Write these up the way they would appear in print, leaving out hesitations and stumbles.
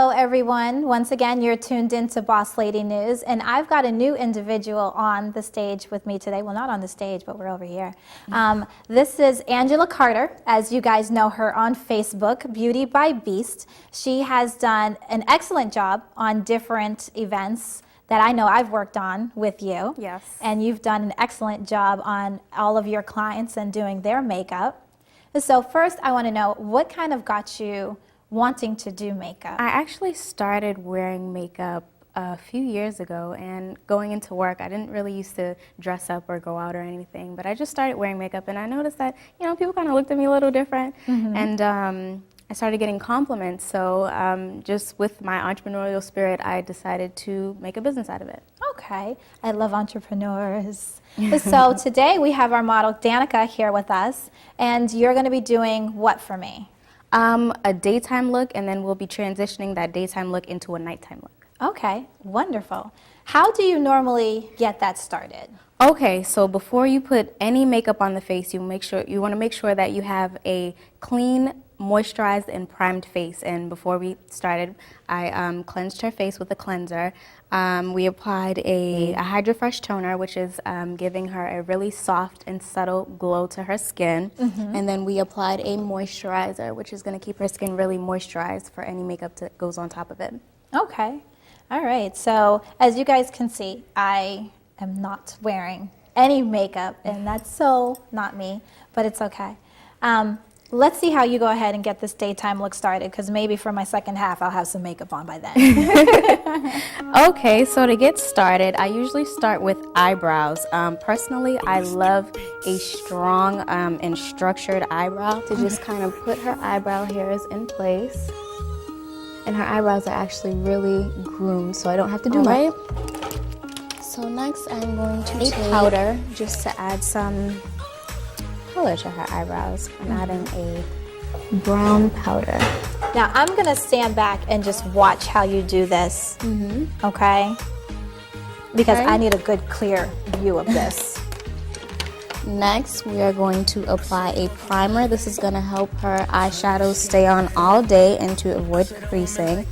Hello, everyone. Once again, you're tuned into Boss Lady News, and I've got a new individual on the stage with me today. Well, not on the stage, but we're over here. This is Angela Carter, as you guys know her on Facebook, Beauty by Beast. She has done an excellent job on different events that I know I've worked on with you. Yes. And you've done an excellent job on all of your clients and doing their makeup. So first, I want to know, what kind of got you wanting to do makeup? I actually started wearing makeup a few years ago, and going into work, I didn't really used to dress up or go out or anything, but I just started wearing makeup, and I noticed that, you know, people kind of looked at me a little different, and I started getting compliments. So just with my entrepreneurial spirit, I decided to make a business out of it. Okay, I love entrepreneurs. So today we have our model Danica here with us, and you're going to be doing what for me? A daytime look, and then we'll be transitioning that daytime look into a nighttime look. Okay, wonderful. How do you normally get that started? Okay, so before you put any makeup on the face, you want to make sure that you have a clean, moisturized, and primed face. And before we started, I cleansed her face with a cleanser. We applied a Hydro Fresh toner, which is giving her a really soft and subtle glow to her skin. And then we applied a moisturizer, which is going to keep her skin really moisturized for any makeup that goes on top of it. Okay, all right. So as you guys can see, I am not wearing any makeup, and that's so not me, but it's okay. Let's see how you go ahead and get this daytime look started, because maybe for my second half I'll have some makeup on by then. Okay, so to get started, I usually start with eyebrows. Personally, I love a strong and structured eyebrow to just kind of put her eyebrow hairs in place. And her eyebrows are actually really groomed, so I don't have to do much. So next I'm going to take powder just to add some color to her eyebrows. I'm adding a brown powder. Now I'm going to stand back and just watch how you do this, okay? Because I need a good clear view of this. Next, we are going to apply a primer. This is going to help her eyeshadows stay on all day and to avoid creasing.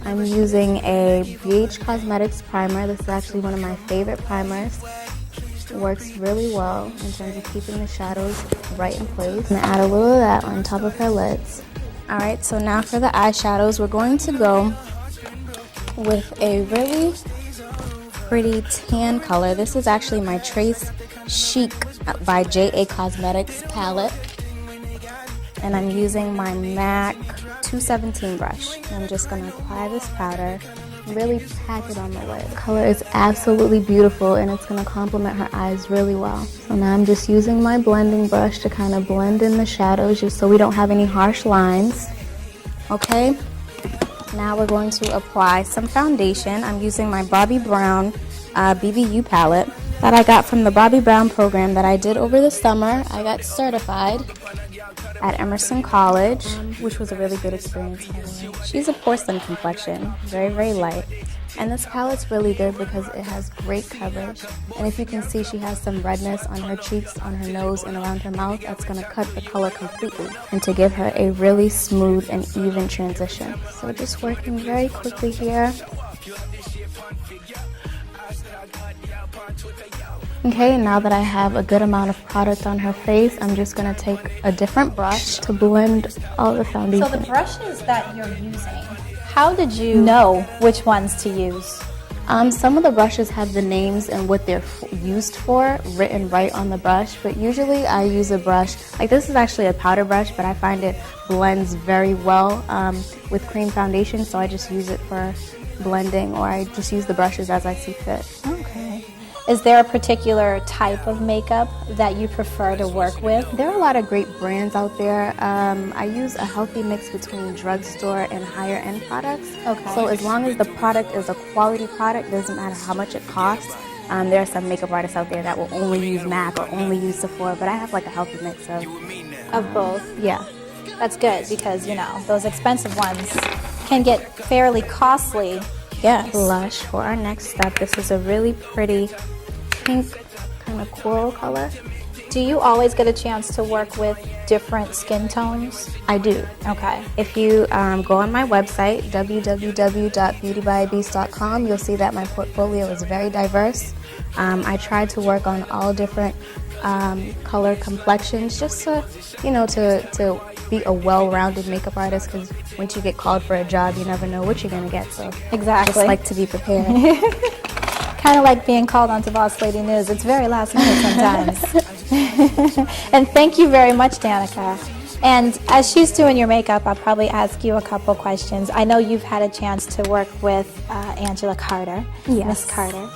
I'm using a BH Cosmetics primer. This is actually one of my favorite primers. It works really well in terms of keeping the shadows right in place. I'm going to add a little of that on top of her lids. Alright, so now for the eyeshadows, we're going to go with a really pretty tan color. This is actually my Trace Chic by JA Cosmetics palette. And I'm using my MAC 217 brush. I'm just going to apply this powder, really pack it on the lid. The color is absolutely beautiful, and it's going to complement her eyes really well. So now I'm just using my blending brush to kind of blend in the shadows just so we don't have any harsh lines. Okay, now we're going to apply some foundation. I'm using my Bobbi Brown BBU palette that I got from the Bobbi Brown program that I did over the summer. I got certified at Emerson College, which was a really good experience. She's a porcelain complexion, very, very light. And this palette's really good because it has great coverage. And if you can see, she has some redness on her cheeks, on her nose, and around her mouth. That's going to cut the color completely and to give her a really smooth and even transition. So just working very quickly here. Okay, now that I have a good amount of product on her face, I'm just going to take a different brush to blend all the foundation. So the brushes that you're using, how did you know which ones to use? Some of the brushes have the names and what they're used for written right on the brush, but usually I use a brush, like this is actually a powder brush, but I find it blends very well with cream foundation, so I just use it for blending, or I just use the brushes as I see fit. Okay. Is there a particular type of makeup that you prefer to work with? There are a lot of great brands out there. I use a healthy mix between drugstore and higher end products. Okay. So as long as the product is a quality product, doesn't matter how much it costs. There are some makeup artists out there that will only use MAC or only use Sephora, but I have like a healthy mix Of both? Yeah. That's good, because, you know, those expensive ones can get fairly costly. Yes. Blush for our next step. This is a really pretty pink kind of coral color. Do you always get a chance to work with different skin tones? I do. Okay. If you go on my website, www.beautybybeast.com, you'll see that my portfolio is very diverse. I try to work on all different color complexions, just to, to be a well-rounded makeup artist, because once you get called for a job, you never know what you're going to get. So exactly. Just like to be prepared. Kind of like being called onto Boss Lady News. It's very last minute sometimes. And thank you very much, Danica. And as she's doing your makeup, I'll probably ask you a couple questions. I know you've had a chance to work with Angela Carter, yes. Miss Carter,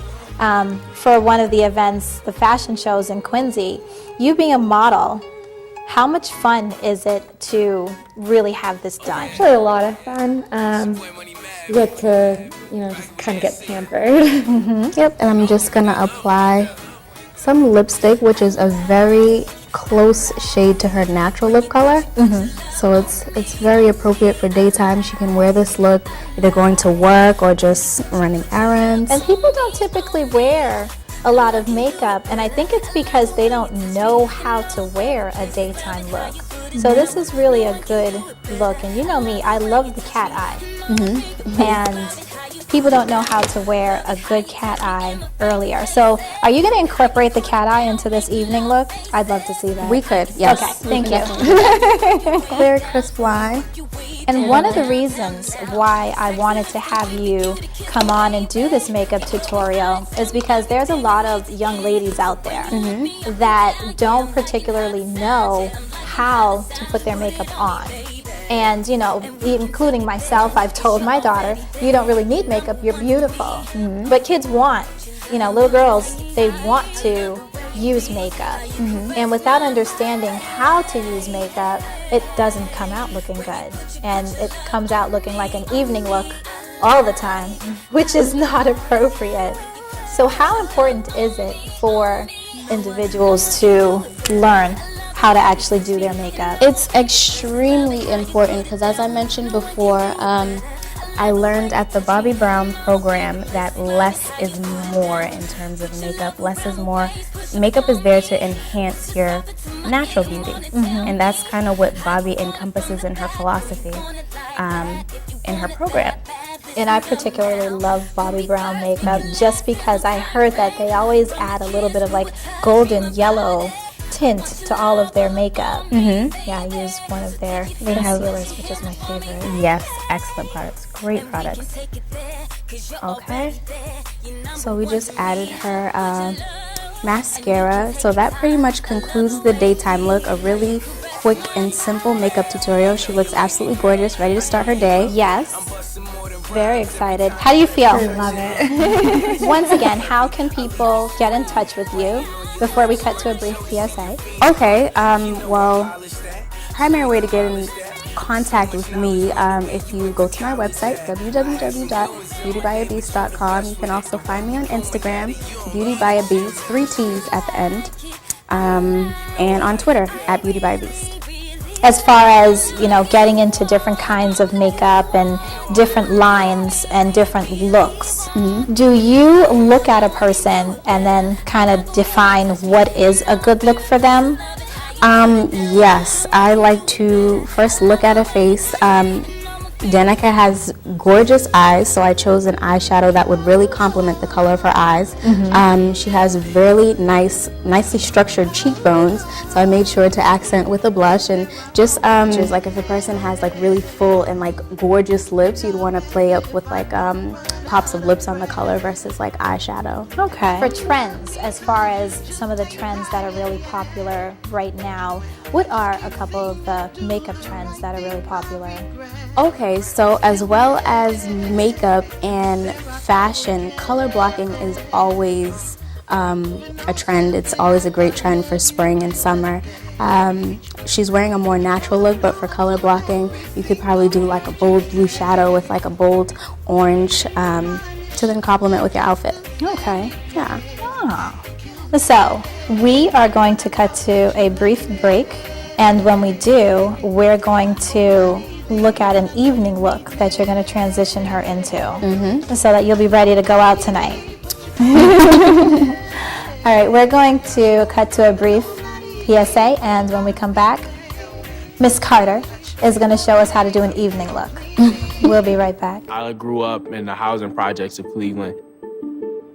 for one of the events, the fashion shows in Quincy. You being a model, how much fun is it to really have this done? It's really a lot of fun. You get to, just kind of get pampered. Mm-hmm. Yep, and I'm just going to apply some lipstick, which is a very close shade to her natural lip color. Mm-hmm. So it's very appropriate for daytime. She can wear this look either going to work or just running errands. And people don't typically wear a lot of makeup, and I think it's because they don't know how to wear a daytime look. So this is really a good look, and you know me, I love the cat eye. Mm-hmm. And people don't know how to wear a good cat eye earlier. So are you going to incorporate the cat eye into this evening look? I'd love to see that. We could, yes. Okay, thank you. Clear, crisp line. And one of the reasons why I wanted to have you come on and do this makeup tutorial is because there's a lot of young ladies out there that don't particularly know how to put their makeup on. And, including myself, I've told my daughter, you don't really need makeup, you're beautiful. But kids want, little girls, they want to use makeup. And without understanding how to use makeup, it doesn't come out looking good. And it comes out looking like an evening look all the time, which is not appropriate. So how important is it for individuals to learn how to actually do their makeup? It's extremely important because, as I mentioned before, I learned at the Bobbi Brown program that less is more in terms of makeup. Less is more. Makeup is there to enhance your natural beauty, and that's kind of what Bobbi encompasses in her philosophy, in her program. And I particularly love Bobbi Brown makeup just because I heard that they always add a little bit of like golden yellow tint to all of their makeup. Yeah, I use one of their concealers, which is my favorite. Yes, excellent products, great products. Okay, so we just added her mascara. So that pretty much concludes the daytime look, a really quick and simple makeup tutorial. She looks absolutely gorgeous, ready to start her day. Yes. Very excited. How do you feel? I love it. Once again, how can people get in touch with you before we cut to a brief PSA? Okay, well, primary way to get in contact with me, if you go to my website, www.beautybyAbeast.com. You can also find me on Instagram, beautybyAbeast, 3 T's at the end, and on Twitter, at beautybyAbeast. As far as, getting into different kinds of makeup and different lines and different looks, do you look at a person and then kind of define what is a good look for them? Yes, I like to first look at a face. Danica has gorgeous eyes, so I chose an eyeshadow that would really complement the color of her eyes. She has really nicely structured cheekbones, so I made sure to accent with a blush. And just like if a person has like really full and like gorgeous lips, you'd want to play up with like pops of lips on the color versus like eyeshadow. Okay. For trends, as far as some of the trends that are really popular right now, what are a couple of the makeup trends that are really popular? Okay, so as well as makeup and fashion, color blocking is always a trend. It's always a great trend for spring and summer. She's wearing a more natural look, but for color blocking, you could probably do like a bold blue shadow with like a bold orange to then complement with your outfit. Okay. Yeah. Oh. So we are going to cut to a brief break, and when we do, we're going to look at an evening look that you're going to transition her into, so that you'll be ready to go out tonight. All right, we're going to cut to a brief PSA, and when we come back, Miss Carter is going to show us how to do an evening look. We'll be right back. I grew up in the housing projects of Cleveland.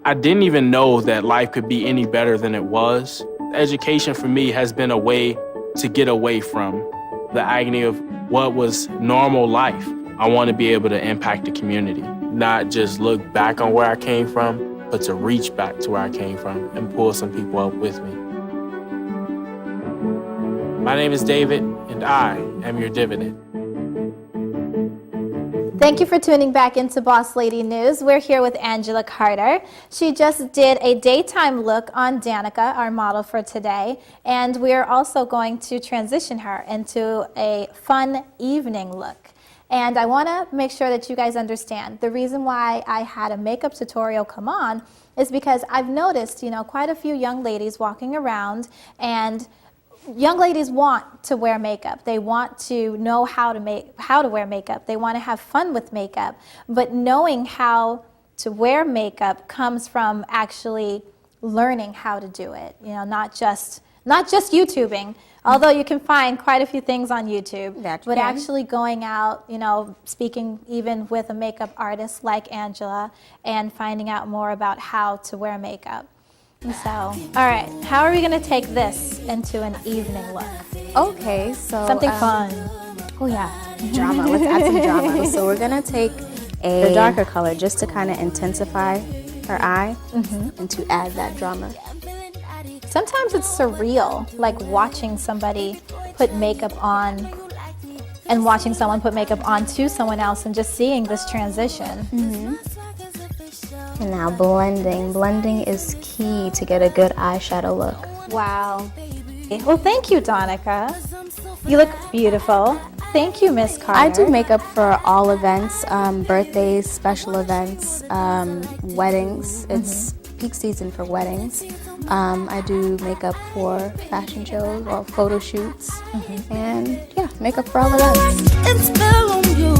I didn't even know that life could be any better than it was. Education for me has been a way to get away from the agony of what was normal life. I want to be able to impact the community, not just look back on where I came from, but to reach back to where I came from and pull some people up with me. My name is David, and I am your dividend. Thank you for tuning back into Boss Lady News. We're here with Angela Carter. She just did a daytime look on Danica, our model for today, and we're also going to transition her into a fun evening look. And I want to make sure that you guys understand the reason why I had a makeup tutorial come on is because I've noticed, quite a few young ladies walking around, and young ladies want to wear makeup. They want to know how to wear makeup. They want to have fun with makeup. But knowing how to wear makeup comes from actually learning how to do it. Not just YouTubing. Although you can find quite a few things on YouTube, but actually going out, speaking even with a makeup artist like Angela and finding out more about how to wear makeup. So, all right, how are we going to take this into an evening look? Okay, so Something fun. Oh yeah, drama. Let's add some drama. So we're gonna take a darker color just to kind of intensify her eye and to add that drama. Sometimes it's surreal, like watching somebody put makeup on and watching someone put makeup on to someone else and just seeing this transition. And now blending. Blending is key to get a good eyeshadow look. Wow. Well, thank you, Danica. You look beautiful. Thank you, Miss Carter. I do makeup for all events, birthdays, special events, weddings. It's peak season for weddings. I do makeup for fashion shows or photo shoots. And yeah, makeup for all events. It's fell on you.